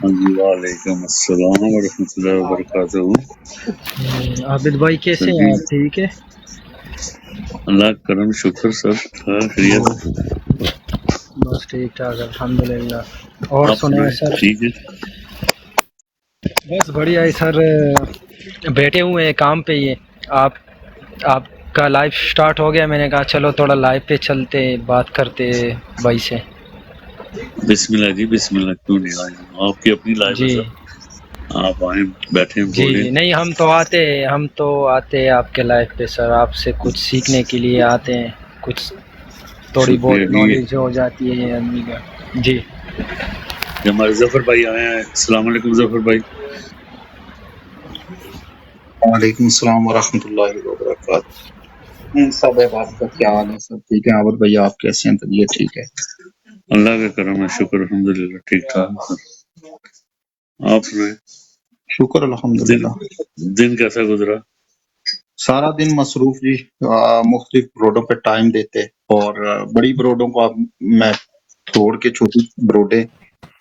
ہاں جی، وعلیکم السلام ورحمۃ اللہ وبرکاتہ۔ عابد بھائی کیسے ہیں آپ؟ ٹھیک ہے، اللہ کا کرم شکر سب خیریت۔ بس ٹھیک ٹھاک الحمدللہ۔ اور آپ سنائیں سنائیں، سر؟ ٹھیک ہے؟ بس بڑھیا ہے سر، بیٹھے ہوئے ہیں کام پہ ہی۔ آپ آپ کا لائف سٹارٹ ہو گیا، میں نے کہا چلو تھوڑا لائف پہ چلتے بات کرتے بھائی سے۔ بسم اللہ جی، بسم اللہ، کیوں نہیں آئیں؟ آپ کی اپنی لائف ہے جی سر، آپ آئیں، بیٹھیں، جی بولیں۔ جی نہیں، ہم تو آتے ہیں آپ کے لائف پہ سر، آپ سے کچھ سیکھنے کے لیے آتے ہیں، کچھ تھوڑی بہت شکریہ جی۔ نالج ہو جاتی ہے آدمی کا۔ جی یہ ہمارے ظفر بھائی آئے ہیں، السلام علیکم ظفر بھائی۔ وعلیکم السلام ورحمۃ اللہ وبرکاتہ۔ سب ہے آپ کا کیا حال ہے؟ سب ٹھیک ہے؟ عابد بھائی آپ کیسے ہیں؟ طبیعت ٹھیک ہے؟ اللہ کا کرم ہے، شکر الحمدللہ، ٹھیک ٹھاک سر۔ آپ سنائیں، شکر دن الحمدللہ۔ دن کیسا گزرا؟ سارا دن مصروف جی، مختلف بروڈوں پہ ٹائم دیتے، اور بڑی بروڈوں کو اب میں چھوڑ کے چھوٹی بروڈیں،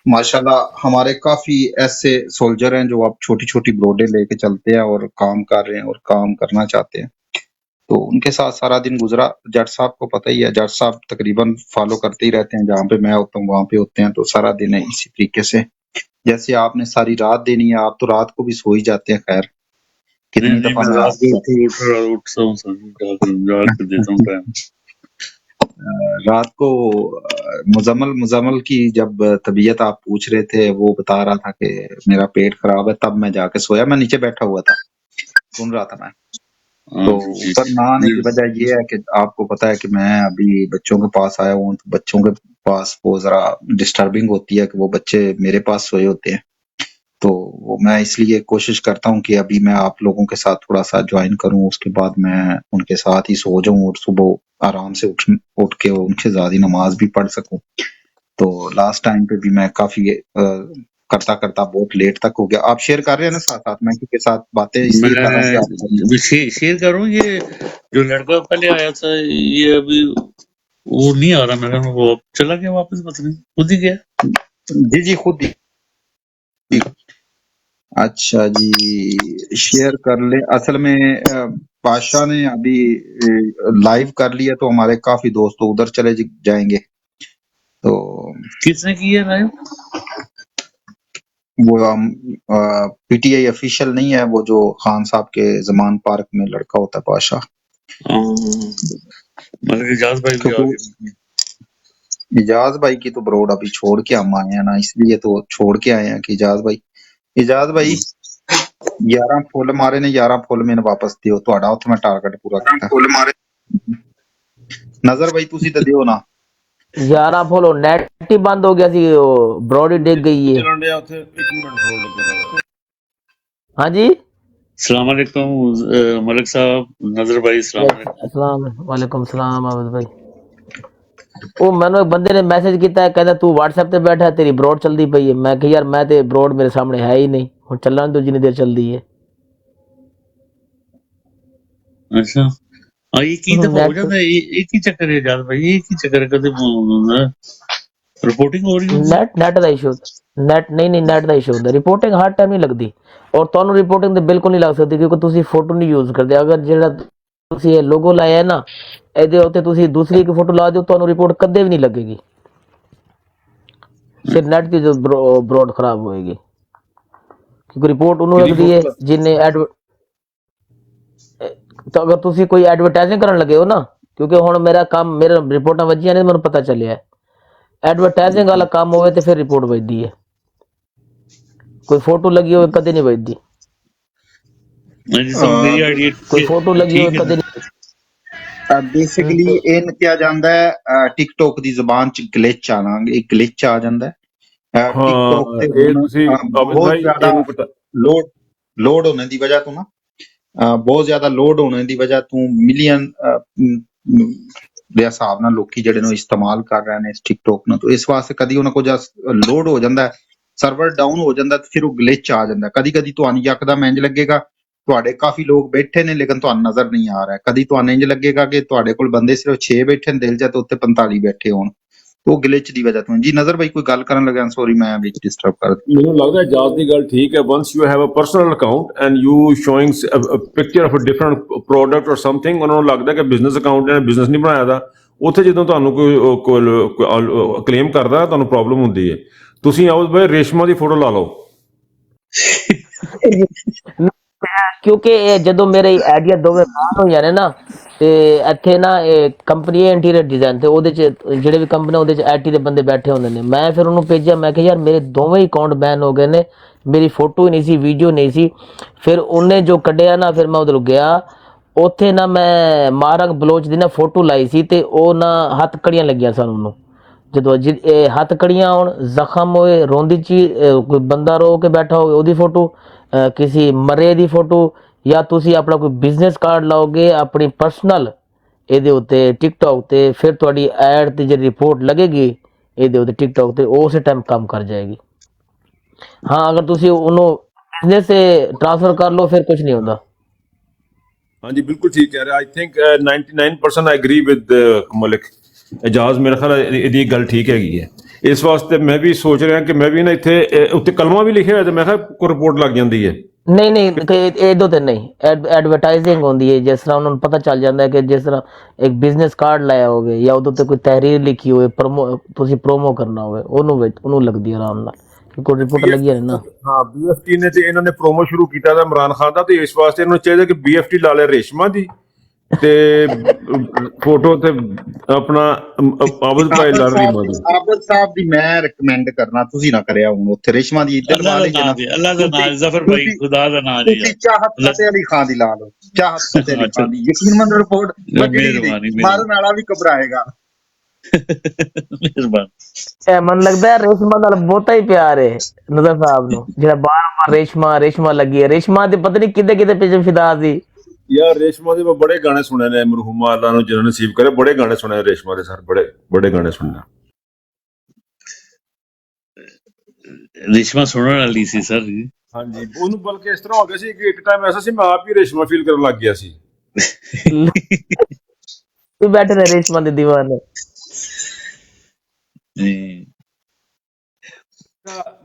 ماشاءاللہ ہمارے کافی ایسے سولجر ہیں جو اب چھوٹی چھوٹی بروڈیں لے کے چلتے ہیں اور کام کر رہے ہیں اور کام کرنا چاہتے ہیں، تو ان کے ساتھ سارا دن گزرا۔ جٹ صاحب کو پتہ ہی ہے، جٹ صاحب تقریباً فالو کرتے ہی رہتے ہیں، جہاں پہ میں ہوتا ہوں وہاں پہ ہوتے ہیں، تو سارا دن ہے اسی طریقے سے۔ جیسے آپ نے ساری رات دینی ہے، آپ تو رات کو بھی سو ہی جاتے ہیں، خیر نہیں کتنی نہیں، دفعہ میں میں رات آپ کو کو اٹھتا ہوں سر، جا کر دیتا ہوں ٹائم۔ رات کو مزمل کی جب طبیعت آپ پوچھ رہے تھے، وہ بتا رہا تھا کہ میرا پیٹ خراب ہے، تب میں جا کے سویا، میں نیچے بیٹھا ہوا تھا، سن رہا تھا میں۔ ہاں تو جی اوپر نہ آنے جی کی وجہ یہ ہے کہ آپ کو پتا ہے کہ میں ابھی بچوں کے پاس آیا ہوں، تو بچوں کے پاس وہ ذرا ڈسٹربنگ ہوتی ہے کہ وہ بچے میرے پاس سوئے ہوتے ہیں، تو وہ میں اس لیے کوشش کرتا ہوں کہ ابھی میں آپ لوگوں کے ساتھ تھوڑا سا جوائن کروں، اس کے بعد میں ان کے ساتھ ہی سو جاؤں اور صبح آرام سے اٹھ کے ان کے ذاتی نماز بھی پڑھ سکوں۔ تو لاسٹ ٹائم پہ بھی میں کافی کرتا کرتا بہت لیٹ تک ہو گیا۔ آپ شیئر کر رہے ہیں نا ساتھ ساتھ، میں کیونکہ ساتھ باتیں اس لیے کر رہا ہوں کہ آپ میں شیئر کروں، یہ جو لڑکا پہلے آیا تھا یہ ابھی وہ نہیں آ رہا، میرا وہ اب چلا گیا واپس، پتہ نہیں خود ہی گیا۔ جی خود ہی۔ اچھا جی، شیئر کر لیں۔ اصل میں پاشا نے ابھی لائیو کر لیا، تو ہمارے کافی دوست ادھر چلے جائیں گے، تو کس نے کی ہے لائیو؟ وہ پی ٹی آئی افیشل نہیں ہے، وہ جو خان صاحب کے زمان پارک میں لڑکا ہوتا ہے پاشا، مگر اجاز بھائی بھی آ کیونکہ گئے۔ اجاز بھائی کی تو بروڈ ابھی چھوڑ کے ہم آئے ہیں نا، اس لیے تو چھوڑ کے آئے ہیں کہ اجاز بھائی 11 فل مارے نے، 11 فل میں واپس دیو، تہاڈا اوتھے میں ٹارگٹ پورا کیتا۔ نظر بھائی تسی تے دیو نا۔ 11 فولو نیٹ ہی بند ہو گیا سی، براڈی ڈگ گئی ہے۔ ہاں جی، السلام علیکم ملک صاحب، نظر بھائی السلام علیکم۔ السلام وعلیکم السلام عابد بھائی۔ وہ مینو ایک بندے نے میسج کیتا ہے، کہتا تو واٹس ایپ تے بیٹھا ہے، تیری براڈ چلدی پئی ہے۔ میں کہ یار میں تے براڈ میرے سامنے ہے ہی نہیں، ہن چلن تو جنی دیر چلدی ہے۔ اچھا ہاں، ایک ہی دفعہ ہو جاتا ہے، ایک ہی چکر ہے اجاز بھائی، ایک ہی چکر ہے، کدے رپورٹنگ ہو رہی ہوتی ہے۔ نیٹ دا ایشو، نیٹ نیٹ دا ایشو ہوندا، رپورٹنگ ہر ٹائم نہیں لگدی، اور تانوں رپورٹنگ تے بالکل نہیں لگ سکتی کیونکہ تسی فوٹو نہیں یوز کردے۔ اگر جہاں تسی یہ لوگو لایا ہے نا، ایدے اوتے تسی دوسری ایک فوٹو لا دیو، تانوں رپورٹ کدے بھی نہیں لگے گی، صرف نیٹ کی جو براڈ خراب ہوئے گی، کیونکہ رپورٹ انہوں لگدی ہے جن نے تو اگر تسی کوئی ایڈورٹائزنگ کرن لگے ہو نا، کیونکہ ہن میرا کام، میرے رپورٹاں وجیاں نے، مینوں پتہ چلیا ہے ایڈورٹائزنگ والا کام ہوئے تو پھر رپورٹ بجتی ہے، کوئی فوٹو لگی ہوئے کدے نہیں بجتی، میری آئیڈیا کوئی فوٹو لگی ہوئے ٹھیک ہے کدے نہیں۔ بیسیکلی ان کیا جاندا ہے، ٹک ٹاک دی زبان چ گلچ آنا، ایک گلچ آ جاندا ہے ٹک ٹاک تے ਇਹ ہن ਤੁਸੀਂ ਅਮਿਤ بہت ਭਾਈ زیادہ ਇਹਨੂੰ ਪਤਾ لوڈ ہونے دی وجہ تو نا، بہت زیادہ لوڈ ہونے دی وجہ تو ملین دے حساب نال لوکی جڑے نو استعمال کر رہے ہیں اس ٹک ٹاک نو، تو اس واسطے کدی انہاں کو جا لوڈ ہو جاندا ہے، سرور ڈاؤن ہو جاندا ہے، تو پھر وہ گلچ آ جاندا ہے، کدی کدی تہانوں یکدم انج لگے گا تواڈے کافی لوگ بیٹھے نے لیکن تہانوں نظر نہیں آ رہا ہے، کدی تہانوں انج لگے گا کہ تواڈے کول بندے صرف 6 بیٹھے نے، دل جا تے اوتے 45 بیٹھے ہون، ਉਹ ਗਲਿਚ ਦੀ ਵਜ੍ਹਾ ਤੋਂ। ਜੀ ਨਜ਼ਰ ਭਾਈ ਕੋਈ ਗੱਲ ਕਰਨ ਲੱਗਾ, ਸੌਰੀ ਮੈਂ ਵਿੱਚ ਡਿਸਟਰਬ ਕਰ ਦਿੱਤਾ। ਮੈਨੂੰ ਲੱਗਦਾ ਇਜਾਜ਼ ਦੀ ਗੱਲ ਠੀਕ ਹੈ। once you have a personal account and you showing a picture of a different product or something, ਉਹਨਾਂ ਨੂੰ ਲੱਗਦਾ ਕਿ ਬਿਜ਼ਨਸ ਅਕਾਊਂਟ ਨੇ ਬਿਜ਼ਨਸ ਨਹੀਂ ਬਣਾਇਆ ਦਾ, ਉੱਥੇ ਜਦੋਂ ਤੁਹਾਨੂੰ ਕੋਈ ਕਲੇਮ ਕਰਦਾ ਤੁਹਾਨੂੰ ਪ੍ਰੋਬਲਮ ਹੁੰਦੀ ਹੈ। ਤੁਸੀਂ ਆਓ ਬਈ ਰੇਸ਼ਮਾ ਦੀ ਫੋਟੋ ਲਾ ਲਓ। ਕਿਉਂਕਿ ਇਹ ਜਦੋਂ ਮੇਰੇ ਆਈਡੀਆ ਦੋਵੇਂ ਬਾਹਰ ਹੋਈਆਂ ਨੇ ਨਾ, ਤੇ ਇੱਥੇ ਨਾ ਇਹ ਕੰਪਨੀ ਹੈ ਇੰਟੀਰੀਅਰ ਡਿਜ਼ਾਈਨ, ਤੇ ਉਹਦੇ ਚ ਜਿਹੜੇ ਵੀ ਕੰਪਨੀ ਉਹਦੇ ਚ ਆਈਟੀ ਦੇ ਬੰਦੇ ਬੈਠੇ ਹੁੰਦੇ ਨੇ। ਮੈਂ ਫਿਰ ਉਹਨੂੰ ਭੇਜਿਆ, ਮੈਂ ਕਿਹਾ ਯਾਰ ਮੇਰੇ ਦੋਵੇਂ ਹੀ ਅਕਾਊਂਟ ਬੈਨ ਹੋ ਗਏ ਨੇ, ਮੇਰੀ ਫੋਟੋ ਹੀ ਨਹੀਂ ਸੀ, ਵੀਡੀਓ ਨਹੀਂ ਸੀ। ਫਿਰ ਉਹਨੇ ਜੋ ਕੱਢਿਆ ਨਾ, ਫਿਰ ਮੈਂ ਉਧਰ ਗਿਆ, ਉੱਥੇ ਨਾ ਮੈਂ ਮਾਰੰਗ ਬਲੋਚ ਦੀ ਨਾ ਫੋਟੋ ਲਾਈ ਸੀ, ਤੇ ਉਹ ਨਾ ਹੱਥ ਕੜੀਆਂ ਲੱਗੀਆਂ ਸਨ ਉਹਨੂੰ। ਜਦੋਂ ਇਹ ਹੱਥ ਕੜੀਆਂ ਹੋਣ, ਜ਼ਖਮ ਹੋਏ, ਰੋਂਦੀ ਚੀ ਕੋਈ ਬੰਦਾ ਰੋ ਕੇ ਬੈਠਾ ਹੋਵੇ ਉਹਦੀ ਫੋਟੋ, ਕਿਸੇ ਮਰੇ ਦੀ ਫੋਟੋ, ਜਾਂ ਤੁਸੀਂ ਆਪਣਾ ਕੋਈ ਬਿਜ਼ਨਸ ਕਾਰਡ ਲਾਓਗੇ ਆਪਣੀ ਪਰਸਨਲ ਇਹਦੇ ਉੱਤੇ ਟਿਕਟੌਕ ਤੇ, ਫਿਰ ਤੁਹਾਡੀ ਐਡ ਤੇ ਜਿਹੜੀ ਰਿਪੋਰਟ ਲੱਗੇਗੀ ਇਹਦੇ ਉੱਤੇ ਟਿਕਟੌਕ ਤੇ, ਉਹ ਉਸੇ ਟਾਈਮ ਕੰਮ ਕਰ ਜਾਏਗੀ। ਹਾਂ, ਅਗਰ ਤੁਸੀਂ ਉਹਨੂੰ ਬਿਜ਼ਨਸ ਤੇ ਟ੍ਰਾਂਸਫਰ ਕਰ ਲਓ ਫਿਰ ਕੁਝ ਨਹੀਂ ਹੁੰਦਾ। ਹਾਂਜੀ ਬਿਲਕੁਲ ਠੀਕ ਕਹਿ ਰਿਹਾ। I think 99% I agree with Malik Ijaz. ਮੇਰਾ ਖਿਆਲ ਇਹਦੀ ਗੱਲ ਠੀਕ ਹੈਗੀ ਹੈ। ਇਸ ਵਾਸਤੇ ਮੈਂ ਵੀ ਸੋਚ ਰਿਹਾ ਕਿ ਮੈਂ ਵੀ ਨਾ ਇੱਥੇ ਉੱਤੇ ਕਲਮਾ ਵੀ ਲਿਖਿਆ ਹੋਇਆ, ਤੇ ਮੈਂ ਕਿਹਾ ਕੋਈ ਰਿਪੋਰਟ ਲੱਗ ਜਾਂਦੀ ਹੈ। ਨਹੀਂ ਇਹਦੋਂ ਤੇ ਨਹੀਂ, ਐਡਵਰਟਾਈਜ਼ਿੰਗ ਹੁੰਦੀ ਹੈ। ਜਿਸ ਤਰ੍ਹਾਂ ਉਹਨਾਂ ਨੂੰ ਪਤਾ ਚੱਲ ਜਾਂਦਾ ਹੈ ਕਿ ਜਿਸ ਤਰ੍ਹਾਂ ਇੱਕ ਬਿਜ਼ਨਸ ਕਾਰਡ ਲਾਇਆ ਹੋਵੇ ਜਾਂ ਉਹਦੇ ਉੱਤੇ ਕੋਈ ਤਹਿਰੀਰ ਲਿਖੀ ਹੋਵੇ, ਤੁਸੀਂ ਪ੍ਰੋਮੋ ਕਰਨਾ ਹੋਵੇ, ਉਹਨੂੰ ਲੱਗਦੀ ਆਰਾਮ ਨਾਲ, ਕਿਉਂਕਿ ਰਿਪੋਰਟ ਲੱਗੀ ਹੈ ਨਾ। ਹਾਂ, BFT ਨੇ ਤੇ ਇਹਨਾਂ ਨੇ ਪ੍ਰੋਮੋ ਸ਼ੁਰੂ ਕੀਤਾ ਦਾ ਇਮਰਾਨ ਖਾਨ ਦਾ, ਤੇ ਇਸ ਵਾਸਤੇ ਇਹਨਾਂ ਨੂੰ ਚਾਹੀਦਾ ਕਿ BFT ਲਾ ਲੈ ਰੇਸ਼ਮਾ ਦੀ, ਤੇ ਫੋਟੋ ਤੇ ਆਪਣਾ ਆਬਦ ਭਾਈ ਲਾ ਰੀਮਾ ਦੀ। ਆਬਦ ਸਾਹਿਬ ਦੀ ਮੈਂ ਰეკਮੈਂਡ ਕਰਨਾ, ਤੁਸੀਂ ਨਾ ਕਰਿਆ ਹੁਣ ਉੱਥੇ ਰੇਸ਼ਮਾ ਦੀ ਇੱਧਰ ਲਾ ਲਈ ਜਨਾ। ਅੱਲਾ ਦਾ ਨਾਮ ਜ਼ਫਰ ਭਾਈ, ਖੁਦਾ ਦਾ ਨਾਮ ਜੀ। ਤੁਸੀਂ ਚਾਹਤ ਫਤਿਹ ਅਲੀ ਖਾਨ ਦੀ ਲਾ ਲਓ, ਚਾਹਤ ਫਤਿਹ ਅਲੀ ਖਾਨ ਦੀ ਯਕੀਨ ਮੰਨ ਰਿਪੋਰਟ ਮਾਰਨ ਵਾਲਾ ਵੀ ਘਬਰਾਏਗਾ। ਮਿਹਰਬਾਨੀ। ਮਨ ਲੱਗਦਾ ਹੈ ਰੇਸ਼ਮਾ ਨਾਲ ਬਹੁਤਾ ਹੀ ਪਿਆਰ ਹੈ ਨਜ਼ਰ ਸਾਹਿਬ ਨੂੰ, ਜਿਹੜਾ ਬਾਰ ਰੇਸ਼ਮਾ ਲੱਗੀ ਹੈ। ਰੇਸ਼ਮਾ ਦੇ ਪਤਾ ਨਹੀਂ ਕਿਤੇ ਪਿੱਛੇ ਫਿਦਾ ਸੀ ਯਾਰ। ਰੇਸ਼ਮਾ ਦੇ ਬੜੇ ਗਾਣੇ ਸੁਣੇ ਨੇ, ਮਰਹੂਮਾ ਅੱਲਾ ਨੂੰ ਜਿਹਨਾਂ ਨਸੀਬ ਕਰੇ, ਬੜੇ ਗਾਣੇ ਸੁਣੇ ਨੇ ਰੇਸ਼ਮਾ ਦੇ ਸਰ, ਬੜੇ ਗਾਣੇ ਸੁਣੇ। ਰੇਸ਼ਮਾ ਸੁਣਨ ਵਾਲੀ ਸੀ ਸਰ। ਹਾਂਜੀ, ਉਹਨੂੰ ਬਲਕਿ ਇਸ ਤਰ੍ਹਾਂ ਹੋ ਗਿਆ ਸੀ ਕਿ ਇੱਕ ਟਾਈਮ ਐਸਾ ਸੀ ਮੈਂ ਆਪ ਹੀ ਰੇਸ਼ਮਾ ਫੀਲ ਕਰਨ ਲੱਗ ਗਿਆ ਸੀ। ਤੂੰ ਬੈਠੇ ਨੇ ਰੇਸ਼ਮਾ ਦੇ ਦੀਵਾਨੇ।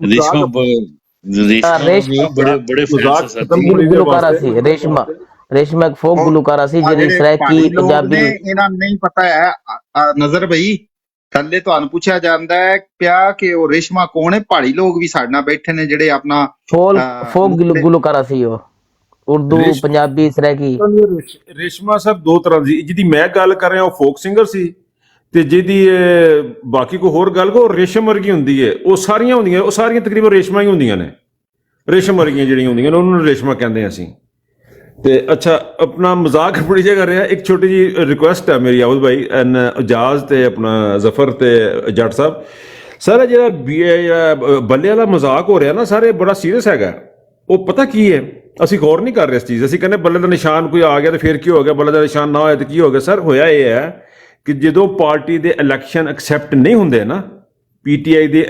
ਰੇਸ਼ਮਾ ਬੜੇ ਗੁਲੂਕਾਰਾ ਸੀ। ਰੇਸ਼ਮਾ ਇੱਕ ਫੋਕ ਗੁਲੂਕਾਰਾ ਸੀ ਜਿਹੜੀ ਸਰਾਇਕੀ ਪੰਜਾਬੀ। ਇਹਨਾਂ ਨੂੰ ਨਹੀਂ ਪਤਾ ਹੈ ਨਜ਼ਰ ਭਾਈ, ਥੱਲੇ ਤੁਹਾਨੂੰ ਪੁੱਛਿਆ ਜਾਂਦਾ ਹੈ ਪਿਆ ਕਿ ਉਹ ਰੇਸ਼ਮਾ ਕੌਣ ਹੈ। ਪਹਾੜੀ ਲੋਕ ਵੀ ਸਾਡੇ ਨਾਲ ਬੈਠੇ ਨੇ ਜਿਹੜੇ ਆਪਣਾ ਫੋਕ ਗੁਲੂਕਾਰਾ ਸੀ, ਉਹ ਉਰਦੂ ਪੰਜਾਬੀ ਸਰਾਇਕੀ। ਰੇਸ਼ਮਾ ਸਾਹਿਬ ਦੋ ਤਰ੍ਹਾਂ ਦੀ, ਜਿਹਦੀ ਮੈਂ ਗੱਲ ਕਰ ਰਿਹਾ ਉਹ ਫੋਕ ਸਿੰਗਰ ਸੀ, ਤੇ ਜਿਹਦੀ ਬਾਕੀ ਕੋਈ ਹੋਰ ਗੱਲ ਕੋ ਰੇਸ਼ਮ ਵਰਗੀ ਹੁੰਦੀ ਹੈ। ਉਹ ਸਾਰੀਆਂ ਹੁੰਦੀਆਂ, ਉਹ ਸਾਰੀਆਂ ਤਕਰੀਬਨ ਰੇਸ਼ਮਾ ਹੀ ਹੁੰਦੀਆਂ ਨੇ। ਰੇਸ਼ਮ ਵਰਗੀਆਂ ਜਿਹੜੀਆਂ ਹੁੰਦੀਆਂ ਨੇ ਉਹਨਾਂ ਨੂੰ ਰੇਸ਼ਮਾ ਕਹਿੰਦੇ ਹਾਂ ਅਸੀਂ। ਤੇ ਅੱਛਾ, ਆਪਣਾ ਮਜ਼ਾਕ ਬੜੀ ਜਗ੍ਹਾ ਰਿਹਾ। ਇੱਕ ਛੋਟੀ ਜੀ ਰਿਕੁਐਸਟ ਹੈ ਮੇਰੀ ਆਉਦ ਭਾਈ, ਇਜਾਜ਼ ਤੇ ਆਪਣਾ ਜ਼ਫਰ ਤੇ ਜੱਟ ਸਾਹਿਬ, ਸਾਰਾ ਜਿਹੜਾ ਬੱਲੇ ਵਾਲਾ ਮਜ਼ਾਕ ਹੋ ਰਿਹਾ ਨਾ ਸਾਰੇ, ਬੜਾ ਸੀਰੀਅਸ ਹੈਗਾ। ਉਹ ਪਤਾ ਕੀ ਹੈ, ਅਸੀਂ ਗੌਰ ਨਹੀਂ ਕਰ ਰਹੇ ਇਸ ਚੀਜ਼। ਅਸੀਂ ਕਹਿੰਦੇ ਬੱਲੇ ਦਾ ਨਿਸ਼ਾਨ ਕੋਈ ਆ ਗਿਆ ਤੇ ਫਿਰ ਕੀ ਹੋ ਗਿਆ, ਬੱਲੇ ਦਾ ਨਿਸ਼ਾਨ ਨਾ ਹੋਇਆ ਤੇ ਕੀ ਹੋ ਗਿਆ। ਸਰ ਹੋਇਆ ਇਹ ਹੈ ਕਿ ਜਦੋਂ ਪਾਰਟੀ ਦੇ ਇਲੈਕਸ਼ਨ ਐਕਸੈਪਟ ਨਹੀਂ ਹੁੰਦੇ ਨਾ, PTI ਦੇ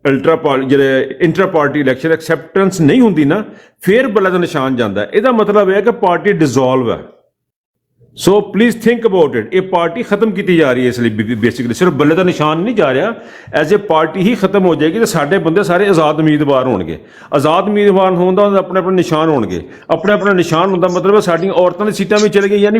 ਜਿਹੜੇ ਇੰਟਰ ਪਾਰਟੀ ਇਲੈਕਸ਼ਨ ਐਕਸੈਪਟੈਂਸ ਨਹੀਂ ਹੁੰਦੀ ਨਾ, ਫਿਰ ਬੱਲੇ ਦਾ ਨਿਸ਼ਾਨ ਜਾਂਦਾ। ਇਹਦਾ ਮਤਲਬ ਇਹ ਹੈ ਕਿ ਪਾਰਟੀ ਡਿਸੋਲਵ ਹੈ। So please think about it. ਇਹ ਪਾਰਟੀ ਖਤਮ ਕੀਤੀ ਜਾ ਰਹੀ ਹੈ, ਇਸ ਲਈ ਬੇਸਿਕਲੀ ਸਿਰਫ ਬੱਲੇ ਦਾ ਨਿਸ਼ਾਨ ਨਹੀਂ ਜਾ ਰਿਹਾ, ਐਜ਼ ਏ ਪਾਰਟੀ ਹੀ ਖਤਮ ਹੋ ਜਾਏਗੀ। ਤੇ ਸਾਡੇ ਬੰਦੇ ਸਾਰੇ ਆਜ਼ਾਦ ਉਮੀਦਵਾਰ ਹੋਣਗੇ। ਆਜ਼ਾਦ ਉਮੀਦਵਾਰ ਹੋਣ ਦਾ ਆਪਣੇ ਆਪਣੇ ਨਿਸ਼ਾਨ ਹੋਣਗੇ। ਆਪਣੇ ਨਿਸ਼ਾਨ ਹੁੰਦਾ ਮਤਲਬ ਸਾਡੀਆਂ ਔਰਤਾਂ ਦੀ ਸੀਟਾਂ ਵੀ ਚਲੇ ਗਈਆਂ, ਯਾਨੀ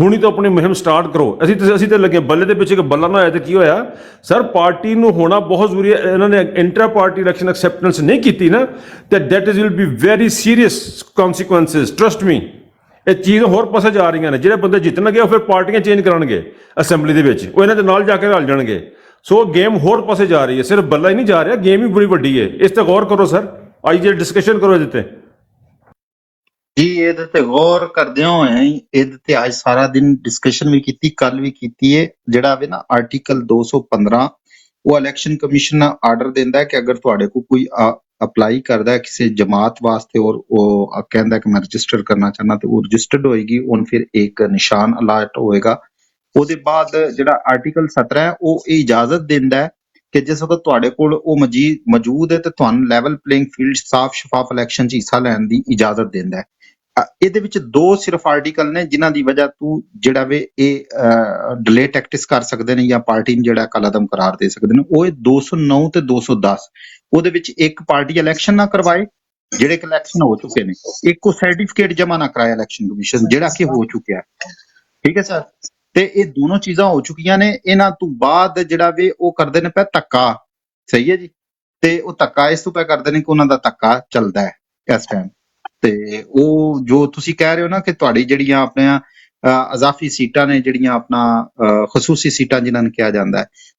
ਹੁਣੀ ਤਾਂ ਆਪਣੀ ਮੁਹਿੰਮ ਸਟਾਰਟ ਕਰੋ। ਅਸੀਂ ਤਾਂ ਲੱਗੇ ਬੱਲੇ ਦੇ ਪਿੱਛੇ, ਬੱਲਾ ਨਾ ਹੋਇਆ ਤੇ ਕੀ ਹੋਇਆ। ਸਰ ਪਾਰਟੀ ਨੂੰ ਹੋਣਾ ਬਹੁਤ ਜ਼ਰੂਰੀ ਹੈ। ਇਹਨਾਂ ਨੇ ਇੰਟਰਾ ਪਾਰਟੀ ਇਲੈਕਸ਼ਨ ਐਕਸੈਪਟੈਂਸ ਨਹੀਂ ਕੀਤੀ ਨਾ, ਤੇ that is will be very serious consequences, trust me। ਇਹ ਚੀਜ਼ ਹੋਰ ਪਾਸੇ ਜਾ ਰਹੀਆਂ ਨੇ। ਜਿਹੜੇ ਬੰਦੇ ਜਿੱਤਣਗੇ ਉਹ ਫਿਰ ਪਾਰਟੀਆਂ ਚੇਂਜ ਕਰਨਗੇ ਅਸੈਂਬਲੀ ਦੇ ਵਿੱਚ, ਉਹ ਇਹਨਾਂ ਦੇ ਨਾਲ ਜਾ ਕੇ ਰਲ ਜਾਣਗੇ। ਸੋ ਗੇਮ ਹੋਰ ਪਾਸੇ ਜਾ ਰਹੀ ਹੈ, ਸਿਰਫ ਬੱਲਾ ਹੀ ਨਹੀਂ ਜਾ ਰਿਹਾ, ਗੇਮ ਵੀ ਬੜੀ ਵੱਡੀ ਹੈ। ਇਸ ਤੇ ਗੌਰ ਕਰੋ ਸਰ, ਅੱਜ ਜੇ ਡਿਸਕਸ਼ਨ ਕਰੋ ਇਹਦੇ ਤੇ। ਜੀ ਇਹਦੇ ਤੇ ਗੌਰ ਕਰਦੇ ਹੋਏ ਇਹਦੇ ਤੇ ਅੱਜ ਸਾਰਾ ਦਿਨ ਡਿਸਕਸ਼ਨ ਵੀ ਕੀਤੀ, ਕੱਲ ਵੀ ਕੀਤੀ ਹੈ। ਜਿਹੜਾ ਵੇ ਨਾ ਆਰਟੀਕਲ 215 ਉਹ ਇਲੈਕਸ਼ਨ ਕਮਿਸ਼ਨ ਆਰਡਰ ਦਿੰਦਾ ਹੈ ਕਿ ਅਗਰ ਤੁਹਾਡੇ ਕੋਲ ਕੋਈ ਅਪਲਾਈ ਕਰਦਾ ਹੈ ਕਿਸੇ ਜਮਾਤ ਵਾਸਤੇ ਔਰ ਉਹ ਕਹਿੰਦਾ ਕਿ ਮੈਂ ਰਜਿਸਟਰ ਕਰਨਾ ਚਾਹੁੰਦਾ, ਤੇ ਉਹ ਰਜਿਸਟਰਡ ਹੋਏਗੀ। ਹੁਣ ਫਿਰ ਇੱਕ ਨਿਸ਼ਾਨ ਅਲਾਟ ਹੋਏਗਾ। ਉਹਦੇ ਬਾਅਦ ਜਿਹੜਾ ਆਰਟੀਕਲ 17 ਹੈ ਉਹ ਇਹ ਇਜਾਜ਼ਤ ਦਿੰਦਾ ਹੈ ਕਿ ਜਿਸ ਵਕਤ ਤੁਹਾਡੇ ਕੋਲ ਉਹ ਮੌਜੂਦ ਹੈ ਤੇ ਤੁਹਾਨੂੰ ਲੈਵਲ ਪਲੇਇੰਗ ਫੀਲਡ ਸਾਫ਼ ਸ਼ਫਾਫ ਇਲੈਕਸ਼ਨ 'ਚ ਹਿੱਸਾ ਲੈਣ ਦੀ ਇਜਾਜ਼ਤ ਦਿੰਦਾ ਹੈ। ਇਹਦੇ ਵਿੱਚ ਦੋ ਸਿਰਫ ਆਰਟੀਕਲ ਨੇ ਜਿਨ੍ਹਾਂ ਦੀ ਵਜ੍ਹਾ ਤੋਂ ਜਿਹੜਾ ਵੇ ਇਹ ਡਿਲੇ ਟੈਕਟਿਸ ਕਰ ਸਕਦੇ ਨੇ ਜਾਂ ਪਾਰਟੀ ਨੂੰ ਜਿਹੜਾ ਕਲਅਦਮ ਕਰਾਰ ਦੇ ਸਕਦੇ ਨੇ, ਉਹ ਇਹ 209 ਤੇ 210। ਉਹਦੇ ਵਿੱਚ ਇੱਕ ਪਾਰਟੀ ਇਲੈਕਸ਼ਨ ਨਾ ਕਰਵਾਏ ਜਿਹੜੇ ਇਲੈਕਸ਼ਨ ਹੋ ਚੁੱਕੇ ਨੇ, ਇੱਕ ਉਹ ਸਰਟੀਫਿਕੇਟ ਜਮਾ ਨਾ ਕਰਾਇਆ ਇਲੈਕਸ਼ਨ ਕਮਿਸ਼ਨ ਜਿਹੜਾ ਕਿ ਹੋ ਚੁੱਕਿਆ, ਠੀਕ ਹੈ ਸਰ। ਤੇ ਇਹ ਦੋਨੋਂ ਚੀਜ਼ਾਂ ਹੋ ਚੁੱਕੀਆਂ ਨੇ। ਇਹਨਾਂ ਤੋਂ ਬਾਅਦ ਜਿਹੜਾ ਵੇ ਉਹ ਕਰਦੇ ਨੇ ਪਿਆ ਧੱਕਾ, ਸਹੀ ਹੈ ਜੀ। ਤੇ ਉਹ ਧੱਕਾ ਇਸ ਤੋਂ ਪਿਆ ਕਰਦੇ ਨੇ ਕਿ ਉਹਨਾਂ ਦਾ ਧੱਕਾ ਚੱਲਦਾ ਹੈ ਇਸ ਟਾਈਮ। ਤੇ ਉਹ ਜੋ ਤੁਸੀਂ ਕਹਿ ਰਹੇ ਹੋ ਨਾ ਕਿ ਤੁਹਾਡੀ ਜਿਹੜੀਆਂ ਆਪਣੀਆਂ ਅਜ਼ਾਫੀ ਸੀਟਾਂ ਨੇ, ਜਿਹੜੀਆਂ ਆਪਣਾ ਖਸੂਸੀ ਸੀਟਾਂ ਜਿਨ੍ਹਾਂ ਨੂੰ ਕਿਹਾ ਜਾਂਦਾ ਹੈ,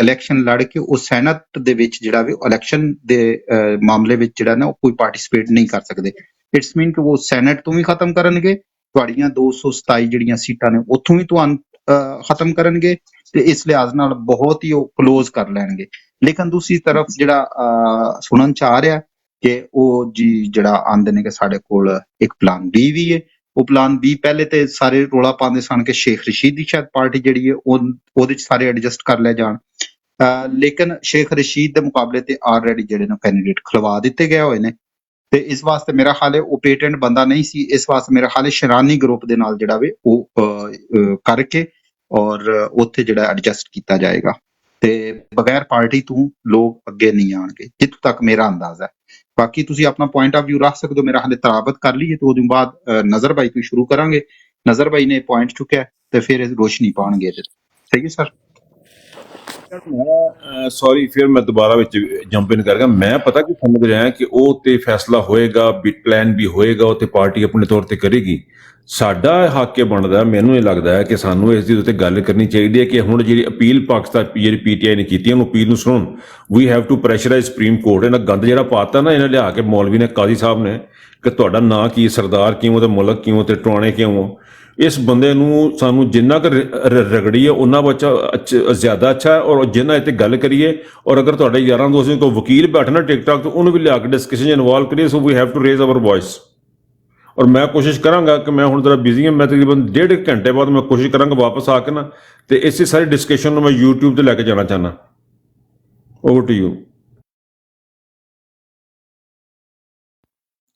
ਇਲੈਕਸ਼ਨ ਲੜ ਕੇ ਉਹ ਸੈਨੇਟ ਦੇ ਵਿੱਚ ਜਿਹੜਾ ਵੀ ਇਲੈਕਸ਼ਨ ਦੇ ਮਾਮਲੇ ਵਿੱਚ ਜਿਹੜਾ ਨਾ ਉਹ ਕੋਈ ਪਾਰਟਿਸਿਪੇਟ ਨਹੀਂ ਕਰ ਸਕਦੇ। ਇਟਸ ਮੀਨ ਕਿ ਉਹ ਸੈਨੇਟ ਤੋਂ ਵੀ ਖਤਮ ਕਰਨਗੇ, ਤੁਹਾਡੀਆਂ 227 ਜਿਹੜੀਆਂ ਸੀਟਾਂ ਨੇ ਉੱਥੋਂ ਵੀ ਤੁਹਾਨੂੰ ਖਤਮ ਕਰਨਗੇ, ਤੇ ਇਸ ਲਿਹਾਜ਼ ਨਾਲ ਬਹੁਤ ਹੀ ਉਹ ਕਲੋਜ਼ ਕਰ ਲੈਣਗੇ। ਲੇਕਿਨ ਦੂਸਰੀ ਤਰਫ ਜਿਹੜਾ ਸੁਣਨ ਚ ਆ ਰਿਹਾ ਕਿ ਉਹ ਜੀ ਜਿਹੜਾ ਆਂਦੇ ਨੇ ਕਿ ਸਾਡੇ ਕੋਲ ਇੱਕ ਪਲਾਨ ਬੀ ਵੀ ਹੈ। ਉਹ ਪਲਾਨ ਬੀ ਪਹਿਲੇ ਤੇ ਸਾਰੇ ਰੋਲਾ ਪਾਉਂਦੇ ਸਨ ਕਿ ਸ਼ੇਖ ਰਸ਼ੀਦ ਦੀ ਸ਼ਾਇਦ ਪਾਰਟੀ ਜਿਹੜੀ ਹੈ ਉਹਦੇ ਚ ਸਾਰੇ ਐਡਜਸਟ ਕਰ ਲੈ ਜਾਣ, ਲੇਕਿਨ ਸ਼ੇਖ ਰਸ਼ੀਦ ਦੇ ਮੁਕਾਬਲੇ ਤੇ ਆਲਰੇਡੀ ਜਿਹੜੇ ਨੇ ਕੈਂਡੀਡੇਟ ਖਲਵਾ ਦਿੱਤੇ ਗਏ ਹੋਏ ਨੇ। ਤੇ ਇਸ ਵਾਸਤੇ ਮੇਰਾ ਖਿਆਲ ਹੈ ਉਹ ਪੇਟੈਂਟ ਬੰਦਾ ਨਹੀਂ ਸੀ, ਇਸ ਵਾਸਤੇ ਮੇਰਾ ਖਿਆਲ ਹੈ ਸ਼ਰਾਨੀ ਗਰੁੱਪ ਦੇ ਨਾਲ ਜਿਹੜਾ ਵੇ ਉਹ ਕਰਕੇ ਔਰ ਉੱਥੇ ਜਿਹੜਾ ਐਡਜਸਟ ਕੀਤਾ ਜਾਏਗਾ, ਤੇ ਬਗੈਰ ਪਾਰਟੀ ਤੋਂ ਲੋਕ ਅੱਗੇ ਨਹੀਂ ਆਣਗੇ, ਜਿੱਥੋਂ ਤੱਕ ਮੇਰਾ ਅੰਦਾਜ਼ਾ ਹੈ। ਬਾਕੀ ਤੁਸੀਂ ਆਪਣਾ ਪੁਆਇੰਟ ਆਫ ਵਿਊ ਰੱਖ ਸਕਦੇ ਹੋ। ਮੇਰਾ ਹਾਲੇ ਤਰਾਬਤ ਕਰ ਲਈਏ ਤੇ ਉਹਦੇ ਬਾਅਦ ਨਜ਼ਰ ਭਾਈ ਤੋਂ ਸ਼ੁਰੂ ਕਰਾਂਗੇ। ਨਜ਼ਰ ਭਾਈ ਨੇ ਪੁਆਇੰਟ ਚੁੱਕਿਆ ਤੇ ਫਿਰ ਇਹ ਰੋਸ਼ਨੀ ਪਾਉਣਗੇ ਇਹਦੇ ਤੇ। ਸਹੀ ਹੈ ਸਰ। ਸੌਰੀ, ਫਿਰ ਮੈਂ ਦੁਬਾਰਾ ਵਿੱਚ ਜੰਪ ਇਨ ਕਰ ਗਿਆ। ਮੈਂ ਪਤਾ ਕੀ ਸਮਝ ਰਿਹਾ ਕਿ ਉਹ ਤੇ ਫੈਸਲਾ ਹੋਏਗਾ, ਪਲਾਨ ਵੀ ਹੋਏਗਾ, ਉਹ ਤੇ ਪਾਰਟੀ ਆਪਣੇ ਤੌਰ ਤੇ ਕਰੇਗੀ। ਸਾਡਾ ਹੱਕ ਇਹ ਬਣਦਾ, ਮੈਨੂੰ ਇਹ ਲੱਗਦਾ ਹੈ ਕਿ ਸਾਨੂੰ ਇਸ ਦੇ ਉੱਤੇ ਗੱਲ ਕਰਨੀ ਚਾਹੀਦੀ ਹੈ ਕਿ ਹੁਣ ਜਿਹੜੀ ਅਪੀਲ ਪਾਕਿਸਤਾਨ ਜਿਹੜੀ ਪੀਟੀਆਈ ਨੇ ਕੀਤੀ ਉਹਨੂੰ ਅਪੀਲ ਨੂੰ ਸੁਣਨ। We have to pressurise supreme court. ਇਹਨਾਂ ਗੰਦ ਜਿਹੜਾ ਪਾਤਾ ਨਾ ਇਹਨਾਂ ਲਿਆ ਕੇ ਮੌਲਵੀ ਨੇ, ਕਾਜ਼ੀ ਸਾਹਿਬ ਨੇ, ਕਿ ਤੁਹਾਡਾ ਨਾਂ ਕੀ, ਸਰਦਾਰ ਕਿਉਂ ਤੇ ਮੁਲਕ ਕਿਉਂ ਤੇ ਟਵਾਣੇ ਕਿਉਂ। ਇਸ ਬੰਦੇ ਨੂੰ ਸਾਨੂੰ ਜਿੰਨਾ ਕੁ ਰਗੜੀਏ ਉਹਨਾਂ ਬੱਚਾ ਜ਼ਿਆਦਾ ਅੱਛਾ ਹੈ। ਔਰ ਜਿੰਨਾ ਇੱਥੇ ਗੱਲ ਕਰੀਏ, ਔਰ ਅਗਰ ਤੁਹਾਡੇ ਯਾਰਾਂ ਦੋਸਤਾਂ ਕੋਈ ਵਕੀਲ ਬੈਠਣਾ ਟਿਕਟਾਕ ਤੋਂ ਉਹਨੂੰ ਵੀ ਲਿਆ ਕੇ ਡਿਸਕਸ਼ਨ ਇਨਵੋਲਵ ਕਰੀਏ। So we have to raise our voice. ਔਰ ਮੈਂ ਕੋਸ਼ਿਸ਼ ਕਰਾਂਗਾ ਕਿ ਮੈਂ ਹੁਣ ਜ਼ਰਾ ਬਿਜ਼ੀ ਹਾਂ, ਮੈਂ ਤਕਰੀਬਨ 1.5 ਘੰਟੇ ਬਾਅਦ ਮੈਂ ਕੋਸ਼ਿਸ਼ ਕਰਾਂਗਾ ਵਾਪਸ ਆ ਕੇ ਨਾ ਤੇ ਇਸੇ ਸਾਰੀ ਡਿਸਕਸ਼ਨ ਨੂੰ ਮੈਂ YouTube ਤੇ ਲੈ ਕੇ ਜਾਣਾ ਚਾਹੁੰਦਾ। Over to you.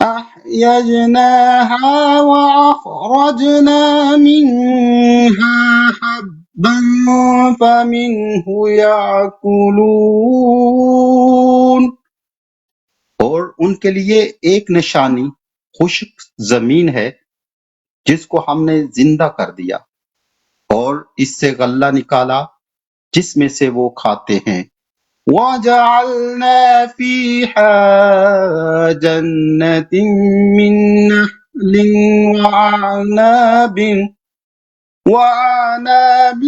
أحييناها وأخرجنا منها حبا فمنه يأكلون، اور ان کے لیے ایک نشانی خشک زمین ہے جس کو ہم نے زندہ کر دیا اور اس سے غلہ نکالا جس میں سے وہ کھاتے ہیں۔ وَجَعَلْنَا فِيهَا جَنَّةٍ مِّن نَّخْلٍ وَأَعْنَابٍ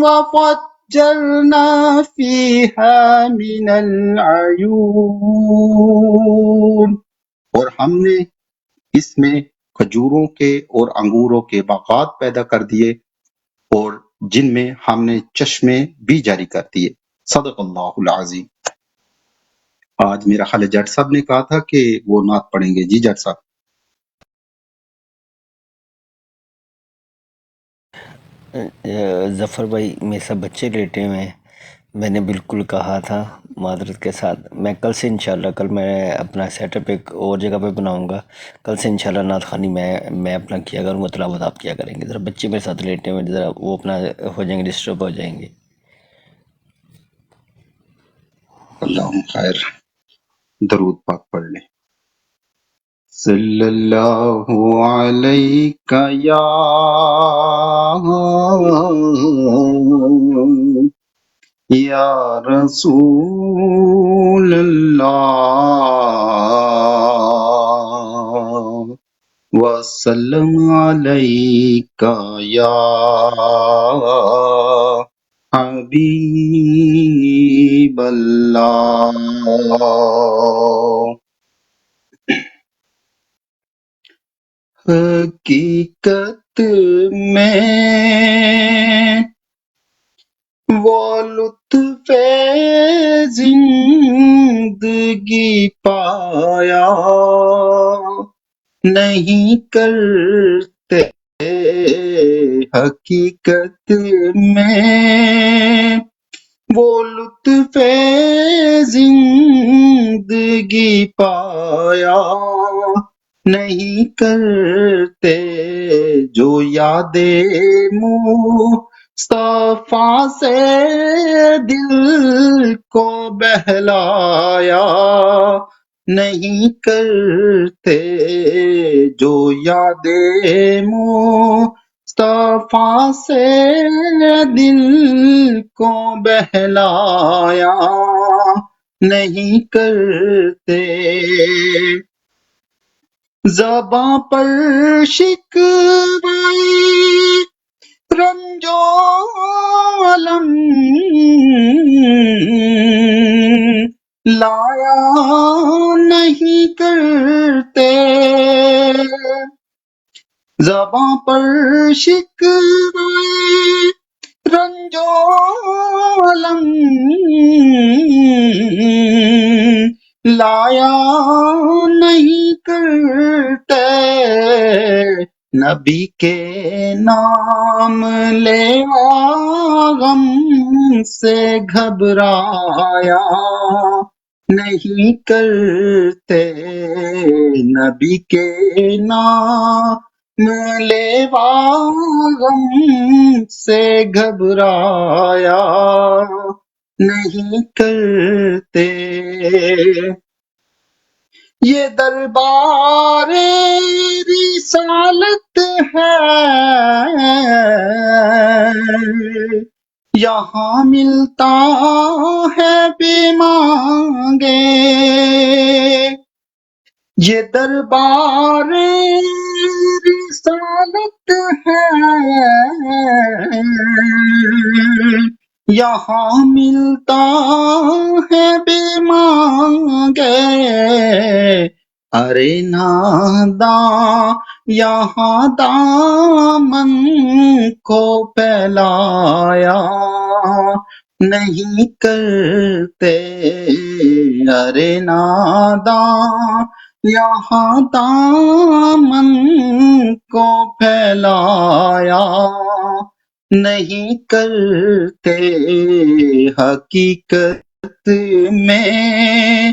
وَفَجَّرْنَا فِيهَا مِنَ الْعُيُونِ، اور ہم نے اس میں کھجوروں کے اور انگوروں کے باغات پیدا کر دیے اور جن میں ہم نے چشمے بھی جاری کر دیے۔ صدق اللہ العظیم۔ آج میرا خیال ہے جٹ صاحب نے کہا تھا کہ وہ نعت پڑھیں گے۔ جی جٹ صاحب۔ ظفر بھائی میرے سب بچے لیٹے ہوئے ہیں، میں نے بالکل کہا تھا معذرت کے ساتھ، میں کل سے انشاءاللہ کل میں اپنا سیٹ اپ ایک اور جگہ پہ بناؤں گا، کل سے انشاءاللہ نعت خوانی میں اپنا کیا کروں گا، تلاوت آپ کیا کریں گے، ذرا بچے میرے ساتھ لیٹے ہوئے ذرا وہ اپنا ہو جائیں گے، ڈسٹرب ہو جائیں گے۔ اللہم خیر، درود پاک پڑھ لیں۔ صلی اللہ علیہ یا رسول اللہ، وسلم علیک یا حبیب اللہ۔ حقیقت میں وہ لطف زندگی پایا نہیں کرتے، حقیقت میں وہ لطف زندگی پایا نہیں کرتے، جو یاد مصطفیٰ سے دل کو بہلایا نہیں کرتے، جو یاد مصطفیٰ سے دل کو بہلایا نہیں کرتے، زباں پر شکوے رنج و الم لایا نہیں کرتے، زباں پر شکوے رنج و الم لایا نہیں کرتے، نبی کے نام لیوا غم سے گھبرایا نہیں کرتے، نبی کے نام لیوا غم سے گھبرایا نہیں کرتے، یہ دربار رسالت ہے، یہاں ملتا ہے بے مانگے، یہ دربار رسالت ہے، یہاں ملتا ہے بے مانگے، ارے ناداں یہاں دامن کو پھیلایا نہیں کرتے، ارے ناداں یہاں دامن کو پھیلایا نہیں کرتے، حقیقت میں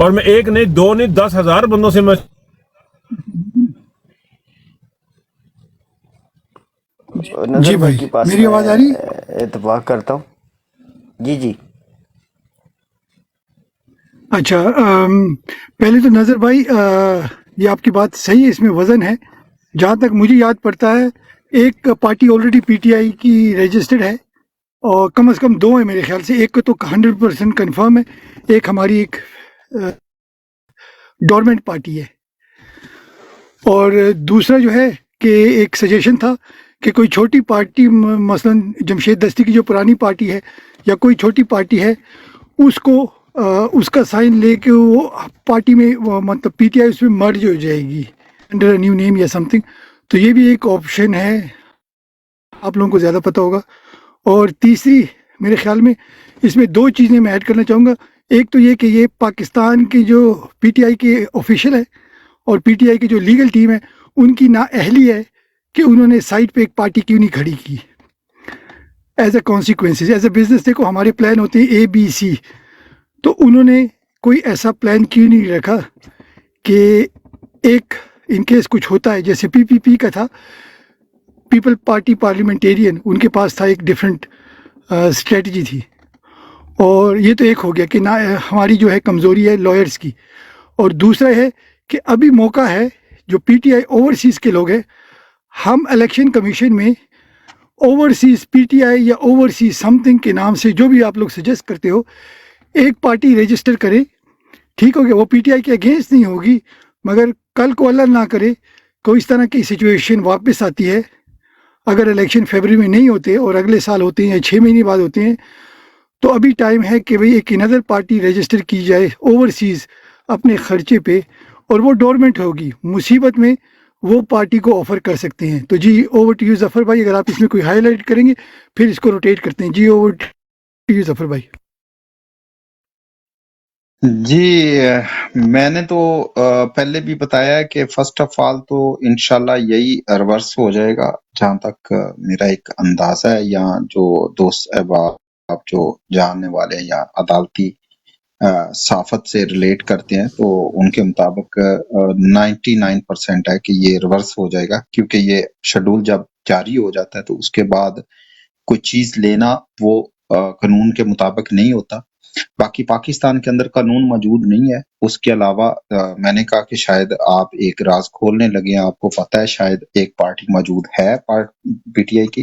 اور میں ایک نہیں دو نہیں 10,000 بندوں سے میں نظر جی بھائی بھائی کے پاس میری میں آواز آ رہی ہے؟ اتفاق کرتا ہوں. جی اچھا پہلے تو نظر بھائی یہ آپ کی بات صحیح ہے، اس میں وزن ہے. جہاں تک مجھے یاد پڑتا ہے ایک party already P T I کی رجسٹرڈ ہے، اور کم از کم 2 ہیں میرے خیال سے. ایک کو تو 100% کنفرم ہے، ایک ہماری ایک ڈورمنٹ پارٹی ہے. اور دوسرا جو ہے کہ ایک سجیشن تھا کہ کوئی چھوٹی پارٹی مثلا جمشید دستی کی جو پرانی پارٹی ہے یا کوئی چھوٹی پارٹی ہے اس کو اس کا سائن لے کے وہ پارٹی میں مطلب پی ٹی آئی اس میں مرج ہو جائے گی انڈر اے نیو نیم یا سم تھنگ. تو یہ بھی ایک آپشن ہے، آپ لوگوں کو زیادہ پتہ ہوگا. اور تیسری میرے خیال میں اس میں 2 چیزیں میں ایڈ کرنا چاہوں گا. ایک تو یہ کہ یہ پاکستان کے جو پی ٹی آئی کے آفیشیل ہے اور پی ٹی آئی کی جو لیگل ٹیم ہے ان کی نااہلی ہے کہ انہوں نے سائٹ پہ ایک پارٹی کیوں نہیں کھڑی کی as a consequences. As a business دیکھو ہمارے پلان ہوتے ہیں ABC، تو انہوں نے کوئی ایسا پلان کیوں نہیں رکھا کہ ایک ان کیس کچھ ہوتا ہے جیسے PPP کا تھا، پیپل پارٹی پارلیمنٹیرین، ان کے پاس تھا ایک ڈیفرنٹ اسٹریٹجی تھی. اور یہ تو ایک ہو گیا کہ نہ ہماری جو ہے کمزوری ہے لائرس کی. اور دوسرا ہے کہ ابھی موقع ہے جو پی ٹی آئی اوورسیز کے لوگ ہیں، ہم الیکشن کمیشن میں اوورسیز پی ٹی آئی یا اوورسیز سم تھنگ کے نام سے جو بھی آپ لوگ سجیسٹ کرتے ہو ایک پارٹی رجسٹر کرے. ٹھیک ہو گیا، وہ پی ٹی آئی کے اگینسٹ نہیں ہوگی، مگر کل کو اللہ نہ کرے کوئی اس طرح کی سچویشن واپس آتی ہے، اگر الیکشن فیبرری میں نہیں ہوتے اور اگلے سال ہوتے ہیں یا 6 مہینے بعد ہوتے ہیں، تو ابھی ٹائم ہے کہ بھئی ایک اندر پارٹی رجسٹر کی جائے اوورسیز اپنے خرچے پہ، اور وہ ڈورمنٹ ہوگی. مصیبت میں وہ پارٹی کو آفر کر سکتے ہیں. تو جی اوور ٹو یو ظفر بھائی، اگر آپ اس میں کوئی ہائی لائٹ کریں گے پھر اس کو روٹیٹ کرتے ہیں. جی اوور ٹو یو ظفر بھائی. جی میں نے تو پہلے بھی بتایا ہے کہ فرسٹ آف آل تو انشاءاللہ یہی ریورس ہو جائے گا جہاں تک میرا ایک اندازہ ہے، یا جو دوست احباب جو جاننے والے ہیں یا عدالتی صحافت سے ریلیٹ کرتے ہیں تو ان کے مطابق 99% ہے کہ یہ ریورس ہو جائے گا، کیونکہ یہ شیڈول جب جاری ہو جاتا ہے تو اس کے بعد کوئی چیز لینا وہ قانون کے مطابق نہیں ہوتا. باقی پاکستان کے اندر قانون موجود نہیں ہے. اس کے علاوہ میں نے کہا کہ شاید آپ ایک راز کھولنے لگے ہیں، آپ کو پتہ ہے شاید ایک پارٹی موجود ہے پی ٹی آئی کی،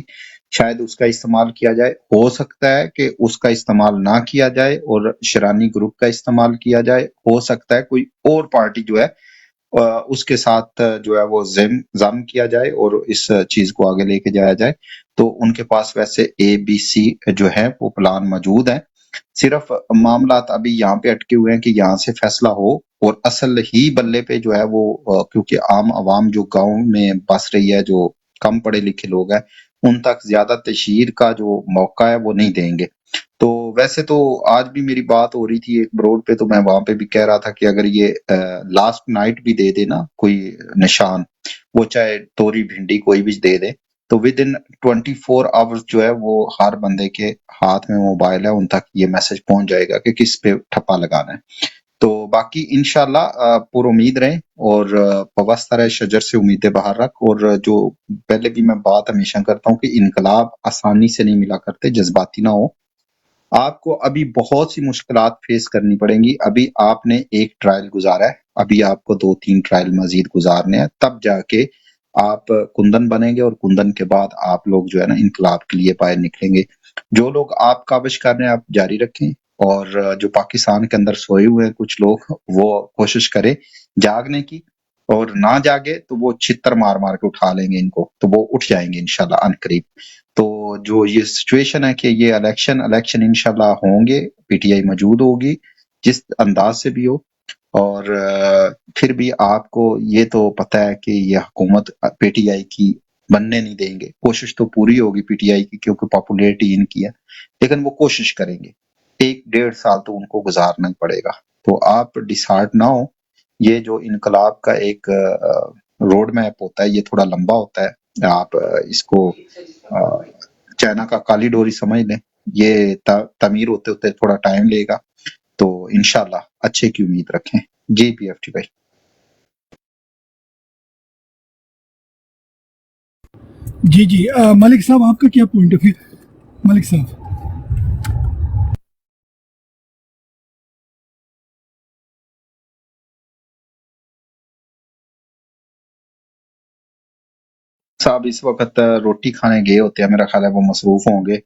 شاید اس کا استعمال کیا جائے. ہو سکتا ہے کہ اس کا استعمال نہ کیا جائے اور شرانی گروپ کا استعمال کیا جائے. ہو سکتا ہے کوئی اور پارٹی جو ہے اس کے ساتھ جو ہے وہ ضم کیا جائے اور اس چیز کو آگے لے کے جایا جائے. تو ان کے پاس ویسے ABC جو ہے وہ پلان موجود ہیں. صرف معاملات ابھی یہاں پہ اٹکے ہوئے ہیں کہ یہاں سے فیصلہ ہو، اور اصل ہی بلے پہ جو ہے وہ کیونکہ عام عوام جو گاؤں میں بس رہی ہے، جو کم پڑھے لکھے لوگ ہیں، ان تک زیادہ تشہیر کا جو موقع ہے وہ نہیں دیں گے. تو ویسے تو آج بھی میری بات ہو رہی تھی ایک بروڈ پہ، تو میں وہاں پہ بھی کہہ رہا تھا کہ اگر یہ لاسٹ نائٹ بھی دے دے نا کوئی نشان، وہ چاہے توری بھنڈی کوئی بھی دے دے، تو ود ان 24 آورز جو ہے وہ ہر بندے کے ہاتھ میں موبائل ہے، ان تک یہ میسج پہنچ جائے گا کہ کس پہ ٹھپا لگانا ہے. تو باقی انشاءاللہ پر امید رہیں اور وابستہ رہے شجر سے امیدیں باہر رکھ. اور جو پہلے بھی میں بات ہمیشہ کرتا ہوں کہ انقلاب آسانی سے نہیں ملا کرتے، جذباتی نہ ہو. آپ کو ابھی بہت سی مشکلات فیس کرنی پڑیں گی. ابھی آپ نے ایک ٹرائل گزارا ہے، ابھی آپ کو 2-3 ٹرائل مزید گزارنے ہیں، تب جا کے آپ کندن بنیں گے، اور کندن کے بعد آپ لوگ جو ہے نا انقلاب کے لیے باہر نکلیں گے. جو لوگ آپ کاوش کر رہے ہیں آپ جاری رکھیں، اور جو پاکستان کے اندر سوئے ہوئے ہیں کچھ لوگ، وہ کوشش کریں جاگنے کی، اور نہ جاگے تو وہ چھتر مار مار کے اٹھا لیں گے ان کو، تو وہ اٹھ جائیں گے انشاءاللہ عن قریب. تو جو یہ سچویشن ہے کہ یہ الیکشن انشاءاللہ ہوں گے، پی ٹی آئی موجود ہوگی جس انداز سے بھی ہو. اور پھر بھی آپ کو یہ تو پتہ ہے کہ یہ حکومت پی ٹی آئی کی بننے نہیں دیں گے. کوشش تو پوری ہوگی پی ٹی آئی کی، کیونکہ پاپولیرٹی ان کی ہے، لیکن وہ کوشش کریں گے. 1-1.5 سال تو ان کو گزارنا ہی پڑے گا. تو آپ ڈسہارٹ نہ ہو. یہ جو انقلاب کا ایک روڈ میپ ہوتا ہے یہ تھوڑا لمبا ہوتا ہے. آپ اس کو چائنا کا کالی ڈوری سمجھ لیں، یہ تعمیر ہوتے ہوتے تھوڑا ٹائم لے گا. تو انشاءاللہ اچھے کی امید رکھیں. جی پی ایف ٹی بھائی. جی جی ملک صاحب آپ کا کیا پوائنٹ آف ویو؟ ملک صاحب. صاحب اس وقت روٹی کھانے گئے ہوتے ہیں، میرا خیال ہے وہ مصروف ہوں گے،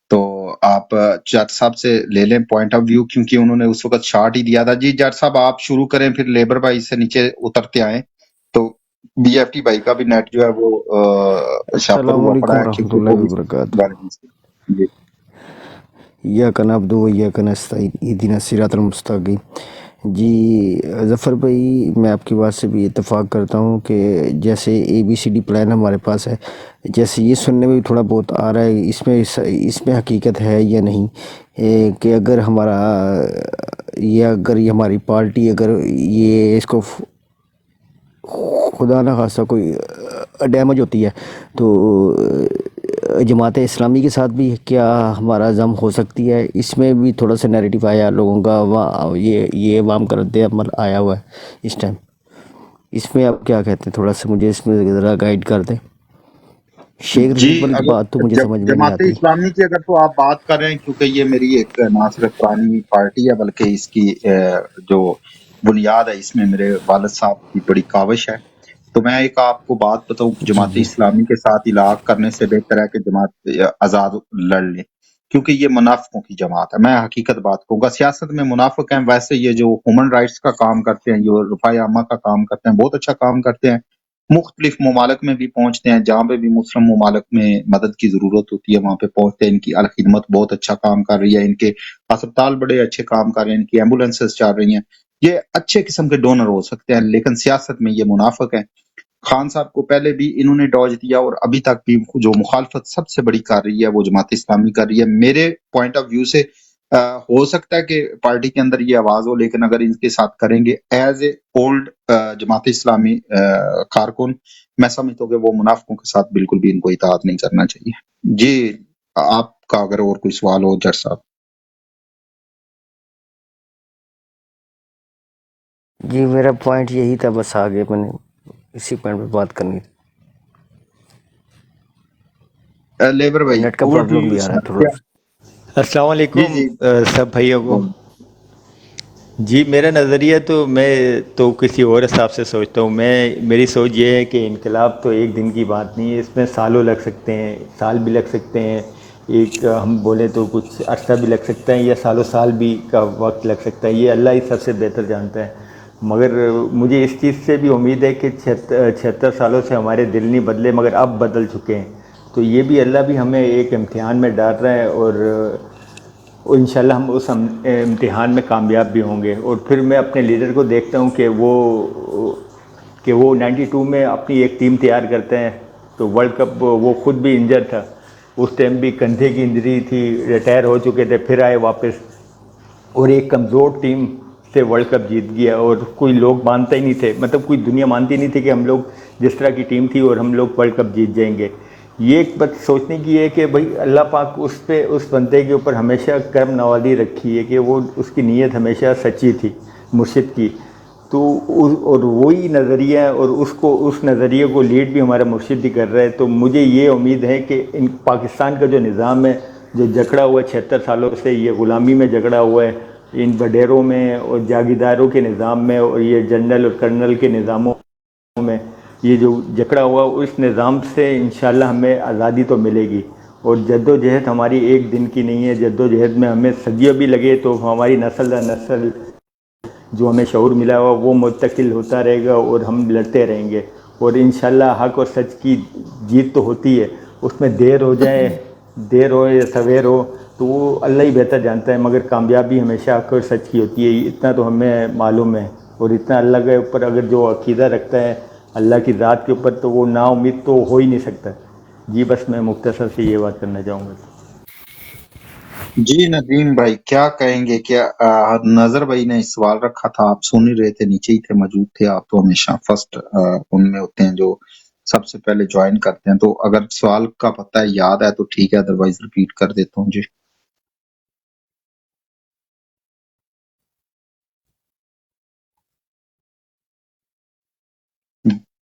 تو آپ جٹ صاحب سے لے لیں پوائنٹ آف ویو، کیونکہ انہوں نے اس وقت شارٹ ہی دیا تھا. جی جٹ صاحب آپ شروع کریں، پھر لیبر بھائی سے نیچے اترتے آئیں. تو بی ایف ٹی بھائی کا بھی نیٹ جو ہے وہ شافر السلام ہوا پڑا علیکم ہے، ورحمۃ کیونکہ وہ اللہ بھی وبرکاتہ. جی. ایاک نعبد و ایاک نستعین اہدنا الصراط المستقیم. جی ظفر بھائی، میں آپ کی بات سے بھی اتفاق کرتا ہوں کہ جیسے ABCD پلان ہمارے پاس ہے، جیسے یہ سننے میں بھی تھوڑا بہت آ رہا ہے، اس میں حقیقت ہے یا نہیں، کہ اگر اگر یہ ہماری پارٹی اگر یہ اس کو خدا نہ خواستہ کوئی ڈیمیج ہوتی ہے تو جماعت اسلامی کے ساتھ بھی کیا ہمارا ضم ہو سکتی ہے؟ اس میں بھی تھوڑا سا نیریٹو آیا لوگوں کا، یہ عوام کا رد عمل آیا ہوا ہے اس ٹائم. اس میں آپ کیا کہتے ہیں؟ تھوڑا سا مجھے اس میں ذرا گائیڈ کر دیں. شیخ جی رشید مل کی بات تو مجھے اگر سمجھ میں نہیں جماعت آتی. اسلامی کی اگر تو آپ بات کر رہے ہیں، کیونکہ یہ میری ایک نہ صرف پرانی پارٹی ہے بلکہ اس کی جو بنیاد ہے اس میں میرے والد صاحب کی بڑی کاوش ہے. تو میں ایک آپ کو بات بتاؤں کہ جی جماعت جی اسلامی کے ساتھ علاق کرنے سے بہتر ہے کہ جماعت آزاد لڑ لے، کیونکہ یہ منافقوں کی جماعت ہے. میں حقیقت بات کہوں گا، سیاست میں منافق ہیں، ویسے یہ جو ہیومن رائٹس کا کام کرتے ہیں، جو رفاع عامہ کا کام کرتے ہیں، بہت اچھا کام کرتے ہیں. مختلف ممالک میں بھی پہنچتے ہیں، جہاں پہ بھی مسلم ممالک میں مدد کی ضرورت ہوتی ہے وہاں پہ پہنچتے ہیں. ان کی الخدمت بہت اچھا کام کر رہی ہے، ان کے ہسپتال بڑے اچھے کام کر رہے ہیں، ان کی ایمبولینسز چل رہی ہیں. یہ اچھے قسم کے ڈونر ہو سکتے ہیں، لیکن سیاست میں یہ منافق ہیں. خان صاحب کو پہلے بھی انہوں نے ڈاج دیا، اور ابھی تک بھی جو مخالفت سب سے بڑی کر رہی ہے وہ جماعت اسلامی کر رہی ہے. میرے پوائنٹ آف ویو سے ہو سکتا ہے کہ پارٹی کے اندر یہ آواز ہو، لیکن اگر ان کے ساتھ کریں گے as a old Jamaat Islami کارکن، میں سمجھتا ہوں کہ وہ منافقوں کے ساتھ بالکل بھی ان کو اطاعت نہیں کرنا چاہیے. جی آپ کا اگر اور کوئی سوال ہو جٹ صاحب. جی میرا پوائنٹ یہی تھا، بس آگے میں نے اسی پوائنٹ پہ بات کرنی تھی. لیبر بھائی نیٹ کا اوور ٹو پرابلم یو بھی آ رہا ہے سر. تھوڑا کیا؟ سا. السلام جی علیکم جی سب بھائیوں کو. جی میرا نظریہ تو میں تو کسی اور حساب سے سوچتا ہوں. میری سوچ یہ ہے کہ انقلاب تو ایک دن کی بات نہیں ہے، اس میں سالوں لگ سکتے ہیں، سال بھی لگ سکتے ہیں، ایک ہم بولیں تو کچھ عرصہ بھی لگ سکتا ہے، یا سالوں سال بھی کا وقت لگ سکتا ہے. یہ اللہ ہی سب سے بہتر جانتا ہے. مگر مجھے اس چیز سے بھی امید ہے کہ 76 سالوں سے ہمارے دل نہیں بدلے، مگر اب بدل چکے ہیں. تو یہ بھی اللہ بھی ہمیں ایک امتحان میں ڈال رہا ہے، اور انشاءاللہ ہم اس امتحان میں کامیاب بھی ہوں گے. اور پھر میں اپنے لیڈر کو دیکھتا ہوں کہ وہ 92 میں اپنی ایک ٹیم تیار کرتے ہیں. تو ورلڈ کپ وہ خود بھی انجر تھا، اس ٹائم بھی کندھے کی انجری تھی، ریٹائر ہو چکے تھے، پھر آئے واپس اور ایک کمزور ٹیم سے ورلڈ کپ جیت گیا. اور کوئی لوگ مانتے ہی نہیں تھے، مطلب کوئی دنیا مانتی نہیں تھی کہ ہم لوگ جس طرح کی ٹیم تھی اور ہم لوگ ورلڈ کپ جیت جائیں گے. یہ ایک بات سوچنے کی ہے کہ بھائی اللہ پاک اس بندے کے اوپر ہمیشہ کرم نوازی رکھی ہے کہ وہ اس کی نیت ہمیشہ سچی تھی مرشد کی. تو اور وہی نظریہ اور اس نظریے کو لیڈ بھی ہمارا مرشد ہی کر رہا ہے. تو مجھے یہ امید ہے کہ پاکستان کا جو نظام ہے، جو جکڑا ہوا ہے 76 سالوں سے، یہ غلامی میں جکڑا ہوا ہے، ان وڈیروں میں اور جاگیرداروں کے نظام میں اور یہ جنرل اور کرنل کے نظاموں میں، یہ جو جکڑا ہوا اس نظام سے انشاءاللہ ہمیں آزادی تو ملے گی. اور جد و جہد ہماری ایک دن کی نہیں ہے، جد و جہد میں ہمیں صدیوں بھی لگے تو ہماری نسل در نسل جو ہمیں شعور ملا ہوا وہ منتقل ہوتا رہے گا اور ہم لڑتے رہیں گے. اور انشاءاللہ حق اور سچ کی جیت تو ہوتی ہے، اس میں دیر ہو جائے، دیر ہو یا سویر ہو تو وہ اللہ ہی بہتر جانتا ہے، مگر کامیابی ہمیشہ حق اور سچ کی ہوتی ہے، اتنا تو ہمیں معلوم ہے. اور اتنا اللہ کے اوپر اگر جو عقیدہ رکھتا ہے اللہ کی ذات کے اوپر، تو وہ نا امید تو ہو ہی نہیں سکتا. جی بس میں مختصر سے یہ بات کرنا چاہوں گا. جی ندیم بھائی کیا کہیں گے؟ کیا نظر بھائی نے سوال رکھا تھا، آپ سن ہی رہے تھے، نیچے ہی تھے، موجود تھے. آپ تو ہمیشہ فرسٹ ان میں ہوتے ہیں جو سب سے پہلے جوائن کرتے ہیں. تو اگر سوال کا پتہ ہے، یاد ہے تو ٹھیک ہے، ادروائز ریپیٹ کر دیتا ہوں. جی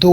2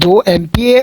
2 MPA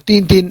3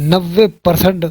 90%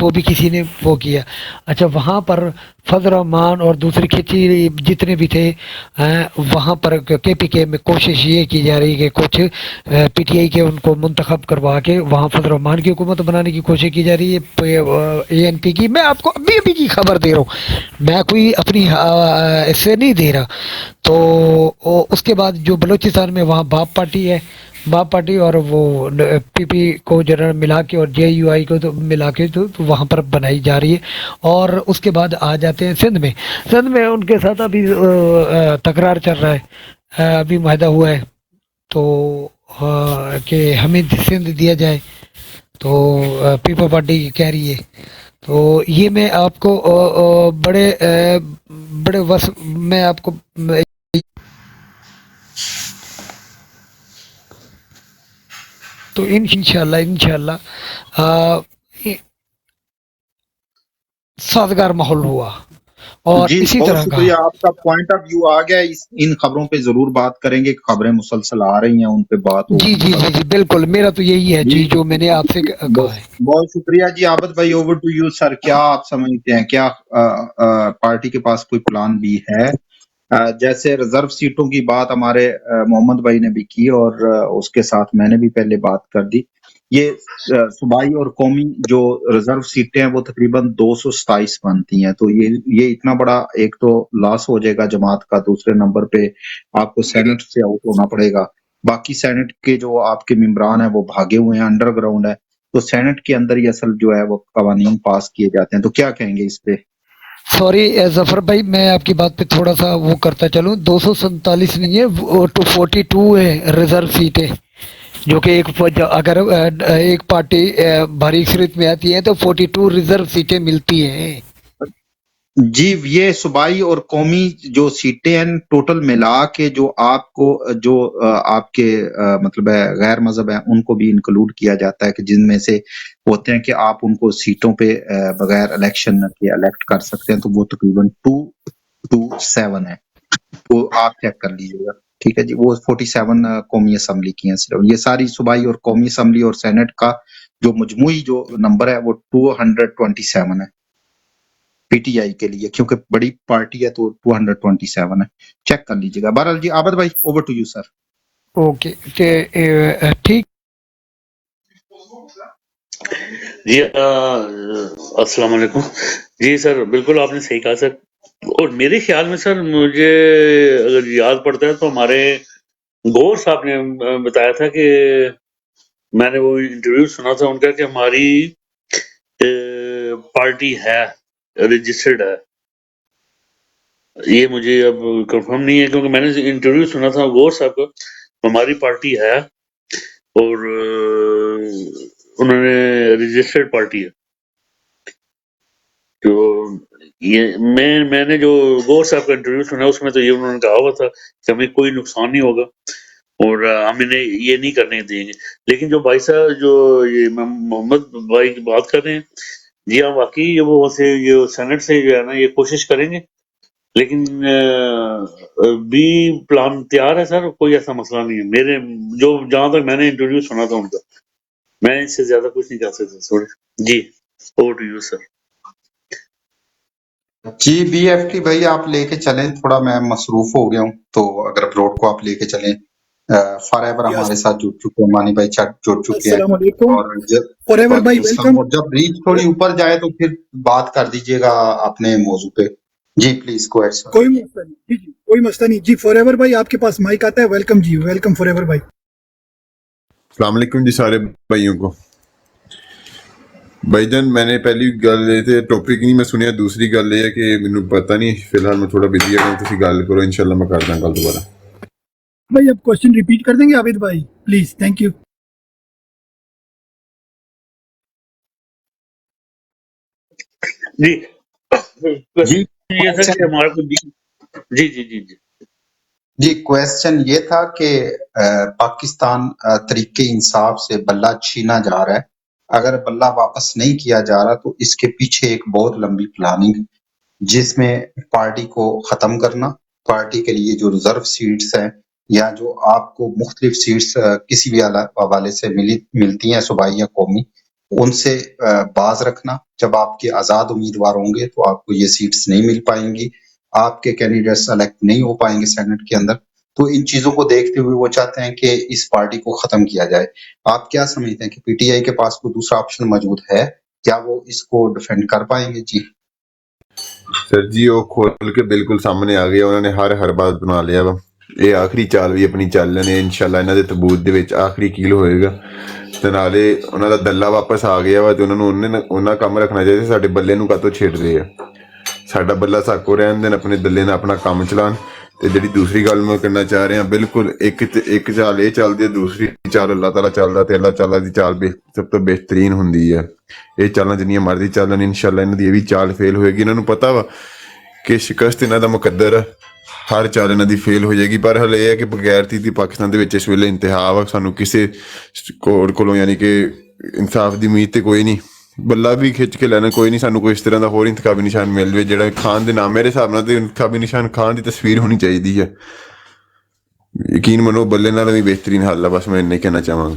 وہ بھی کسی نے وہ کیا. اچھا وہاں پر فضل الرحمان اور دوسری کھچی جتنے بھی تھے وہاں پر کے پی کے میں کوشش یہ کی جا رہی ہے کہ کچھ پی ٹی آئی کے ان کو منتخب کروا کے وہاں فضل الرحمان کی حکومت بنانے کی کوشش کی جا رہی ہے اے این پی کی. میں آپ کو ابھی کی خبر دے رہا ہوں, میں کوئی اپنی اس سے نہیں دے رہا. تو اس کے بعد جو بلوچستان میں وہاں باپ پارٹی ہے, باپ پارٹی اور وہ پی پی کو جنرل ملا کے اور جے یو آئی کو تو ملا کے تو وہاں پر بنائی جا رہی ہے. اور اس کے بعد آ جاتے ہیں سندھ میں. سندھ میں ان کے ساتھ ابھی تکرار چل رہا ہے, ابھی معاہدہ ہوا ہے تو کہ ہمیں سندھ دیا جائے, تو پیپل پارٹی کہہ رہی ہے. تو یہ میں آپ کو بڑے بڑے میں آپ کو تو انشاءاللہ سازگار ماحول ہوا. اور جی اسی بہت طرح کا شکریہ, آپ کا پوائنٹ آف ویو آ گیا. ان خبروں پہ ضرور بات کریں گے, خبریں مسلسل آ رہی ہیں, ان پہ بات جی ہوگی. جی جی جی بالکل, میرا تو یہی ہے جی جی جو میں نے آپ سے کہا ہے. بہت شکریہ جی. عابد بھائی اوور ٹو یو سر. کیا آپ سمجھتے ہیں, کیا پارٹی کے پاس کوئی پلان بھی ہے؟ جیسے ریزرو سیٹوں کی بات ہمارے محمد بھائی نے بھی کی اور اس کے ساتھ میں نے بھی پہلے بات کر دی. یہ صوبائی اور قومی جو ریزرو سیٹیں ہیں وہ تقریباً 227 بنتی ہیں. تو یہ اتنا بڑا ایک تو لاس ہو جائے گا جماعت کا. دوسرے نمبر پہ آپ کو سینٹ سے آؤٹ ہونا پڑے گا. باقی سینٹ کے جو آپ کے ممبران ہیں وہ بھاگے ہوئے ہیں, انڈر گراؤنڈ ہے. تو سینٹ کے اندر ہی اصل جو ہے وہ قوانین پاس کیے جاتے ہیں. تو کیا کہیں گے اس پہ؟ سوری ظفر بھائی, میں آپ کی بات پہ تھوڑا سا وہ کرتا چلوں. 247 نہیں ہے, 242 ہے ریزرو سیٹیں, جو کہ اگر ایک پارٹی بھاری اکثریت میں آتی ہے تو 42 ریزرو سیٹیں ملتی ہیں. جی یہ صوبائی اور قومی جو سیٹیں ہیں ٹوٹل ملا کے جو آپ کو جو آپ کے مطلب ہے غیر مذہب ہیں ان کو بھی انکلوڈ کیا جاتا ہے, کہ جن میں سے ہوتے ہیں کہ آپ ان کو سیٹوں پہ بغیر الیکشن کے الیکٹ کر سکتے ہیں. تو وہ تقریباً 227 ہے, وہ آپ چیک کر لیجیے گا. ٹھیک ہے جی, وہ 47 قومی اسمبلی کی ہیں صرف. یہ ساری صوبائی اور قومی اسمبلی اور سینٹ کا جو مجموعی جو نمبر ہے وہ 227 ہے پی ٹی آئی کے لیے, کیونکہ بڑی پارٹی ہے تو 227 ہے. چیک کر لیجیے گا. بہرحال جی عابد بھائی over to you sir. Okay ٹھیک. جی السلام علیکم. جی سر بالکل آپ نے صحیح کہا سر. اور میرے خیال میں سر مجھے اگر یاد پڑتا ہے تو ہمارے گور صاحب نے بتایا تھا کہ میں نے وہ انٹرویو سنا تھا ان کا کہ ہماری پارٹی ہے رجسٹرڈ ہے. یہ مجھے اب کنفرم نہیں ہے کیونکہ میں نے انٹرویو سنا تھا گور صاحب کا, ہماری پارٹی ہے اور انہوں نے رجسٹرڈ پارٹی ہے. تو یہ میں نے جو گور صاحب کا انٹرویو سنا اس میں تو یہ انہوں نے کہا ہوا تھا کہ ہمیں کوئی نقصان نہیں ہوگا اور ہم انہیں یہ نہیں کرنے دیں گے. لیکن جو بھائی صاحب جو یہ محمد بھائی کی بات کر رہے ہیں, جی ہاں واقعی یہ وہ یہ سینٹ سے جو ہے نا یہ کوشش کریں گے, لیکن بھی پلان تیار ہے سر, کوئی ایسا مسئلہ نہیں ہے. میرے جو جہاں تک میں نے انٹرویو سنا تھا ان کا, میں اس سے زیادہ کچھ نہیں کہہ سکتا سوری. جی اوور ٹو یو سر. جی بی ایف ٹی بھائی آپ لے کے چلیں, تھوڑا میں مصروف ہو گیا ہوں, تو اگر اپلوڈ کو آپ لے کے چلیں. فار ایور ہمارے ساتھ جڑ چکے ہیں, مانی بھائی جڑ چکے ہیں. السلام علیکم. اور جب فار ایور بھائی وعلیکم السلام. ویلکم. اور جب ریچ تھوڑی اوپر جائے تو پھر بات کر دیجیے گا اپنے موضوع پہ. جی پلیز گو اہیڈ سر. کوئی مسئلہ نہیں جی جی, کوئی مسئلہ نہیں جی. فار ایور بھائی آپ کے پاس مائک آتا ہے. ویلکم جی, ویلکم فار ایور بھائی. السلام علیکم جی سارے بھائیوں کو. بھائی جان میں نے پہلی گل یہ تے ٹاپک نہیں میں سنیا, دوسری گل یہ ہے کہ مینوں پتہ نہیں, فی الحال میں تھوڑا بزی ہوں, تسی گل کرو انشاءاللہ میں کردا گل دوبارہ. بھائی اب کوشچن ریپیٹ کر دیں گے عابد بھائی پلیز, تھینک یو. جی جی یہ تھا کہ ہمارا کو جی جی جی جی جی کویسچن یہ تھا کہ پاکستان طریقے انصاف سے بلہ چھینا جا رہا ہے. اگر بلہ واپس نہیں کیا جا رہا تو اس کے پیچھے ایک بہت لمبی پلاننگ ہے, جس میں پارٹی کو ختم کرنا, پارٹی کے لیے جو ریزرو سیٹس ہیں یا جو آپ کو مختلف سیٹس کسی بھی حوالے سے ملتی ہیں صوبائی یا قومی, ان سے باز رکھنا. جب آپ کے آزاد امیدوار ہوں گے تو آپ کو یہ سیٹس نہیں مل پائیں گی, آپ کے کینڈیڈیٹس الیکٹ نہیں ہو پائیں گے سینٹ کے اندر. تو ان چیزوں کو دیکھتے ہوئے وہ چاہتے ہیں کہ اس پارٹی کو ختم کیا جائے. آپ کیا سمجھتے ہیں کہ پی ٹی آئی کے پاس کوئی دوسرا آپشن موجود ہے؟ کیا وہ اس کو ڈیفینڈ کر پائیں گے؟ جی سر جی وہ کھول کے بالکل سامنے آ گیا, انہوں نے ہر بات بنا لیا وا. یہ آخری چال بھی اپنی چل نے انشاءاللہ ਇਹਨਾਂ ਦੇ ਤਬੂਤ ਦੇ ਵਿੱਚ ਆਖਰੀ ਕੀਲ ਹੋਏਗਾ ਤੇ ਨਾਲੇ ਉਹਨਾਂ ਦਾ ਦੱਲਾ ਵਾਪਸ ਆ ਗਿਆ ਵਾ ਤੇ ਉਹਨਾਂ ਕੰਮ ਰੱਖਣਾ ਚਾਹੀਦਾ. ਸਾਡੇ ਬੱਲੇ ਨੂੰ ਕਾਹਤੋਂ ਛੇੜਦੇ ਆ? ਸਾਡਾ ਬੱਲਾ ਸਾਕੋ ਰਹਿਣ ਦੇਣ, ਆਪਣੇ ਦੱਲੇ ਨਾਲ ਆਪਣਾ ਕੰਮ ਚਲਾਉਣ. ਤੇ ਜਿਹੜੀ ਦੂਸਰੀ ਗੱਲ ਮੈਂ ਕਰਨਾ ਚਾਹ ਰਿਹਾ, ਬਿਲਕੁਲ ਇੱਕ ਚਾਲ ਇਹ ਚੱਲਦੀ ਹੈ, ਦੂਸਰੀ ਚਾਲ ਅੱਲਾਹ ਤਾਲਾ ਚੱਲਦਾ ਤੇ ਅੱਲਾਹ ਤਾਲਾ ਦੀ ਚਾਲ ਸਭ ਤੋਂ ਬਿਹਤਰੀਨ ਹੁੰਦੀ ਹੈ. ਇਹ ਚਾਲਾਂ ਜਿੰਨੀਆਂ ਮਰਜ਼ੀ ਚੱਲਣ ਇਨਸ਼ਾਅੱਲਾ ਇਹਨਾਂ ਦੀ ਇਹ ਵੀ ਚਾਲ ਫੇਲ ਹੋਏਗੀ. ਇਹਨਾਂ ਨੂੰ ਪਤਾ ਵਾ ਕਿ ਸ਼ਿਕਸਤ ਇਹਨਾਂ ਦਾ ਮੁਕੱਦਰ ਆ, ਹਰ ਚਾਲ ਇਹਨਾਂ ਦੀ ਫੇਲ ਹੋ ਜਾਏਗੀ. ਪਰ ਹਲੇ ਇਹ ਹੈ ਕਿ ਬਗੈਰਤੀ ਦੀ ਪਾਕਿਸਤਾਨ ਦੇ ਵਿੱਚ ਇਸ ਵੇਲੇ ਇੰਤਹਾ ਵਾ. ਸਾਨੂੰ ਕਿਸੇ ਕੋਰਟ ਕੋਲੋਂ ਯਾਨੀ ਕਿ ਇਨਸਾਫ ਦੀ ਉਮੀਦ ਤੇ ਕੋਈ ਨਹੀਂ. ਬੱਲਾ ਵੀ ਖਿੱਚ ਕੇ ਲੈਣਾ ਕੋਈ ਨਹੀਂ. ਸਾਨੂੰ ਕੋਈ ਇਸ ਤਰ੍ਹਾਂ ਦਾ ਹੋਰ ਇੰਤਖਾਬੀ ਨਿਸ਼ਾਨ ਮਿਲ ਜਾਵੇ ਜਿਹੜਾ ਖਾਨ ਦੇ ਨਾਮ, ਮੇਰੇ ਹਿਸਾਬ ਨਾਲ ਤੇ ਇੰਤਖਾਬੀ ਨਿਸ਼ਾਨ ਖਾਨ ਦੀ ਤਸਵੀਰ ਹੋਣੀ ਚਾਹੀਦੀ ਹੈ. ਯਕੀਨ ਮੰਨੋ ਬੱਲੇ ਨਾਲ ਵੀ ਬਿਹਤਰੀਨ ਹੱਲ ਆ. ਬਸ ਮੈਂ ਇੰਨਾ ਹੀ ਕਹਿਣਾ ਚਾਹਾਂਗਾ.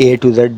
A to Z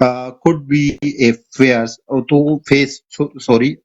could be a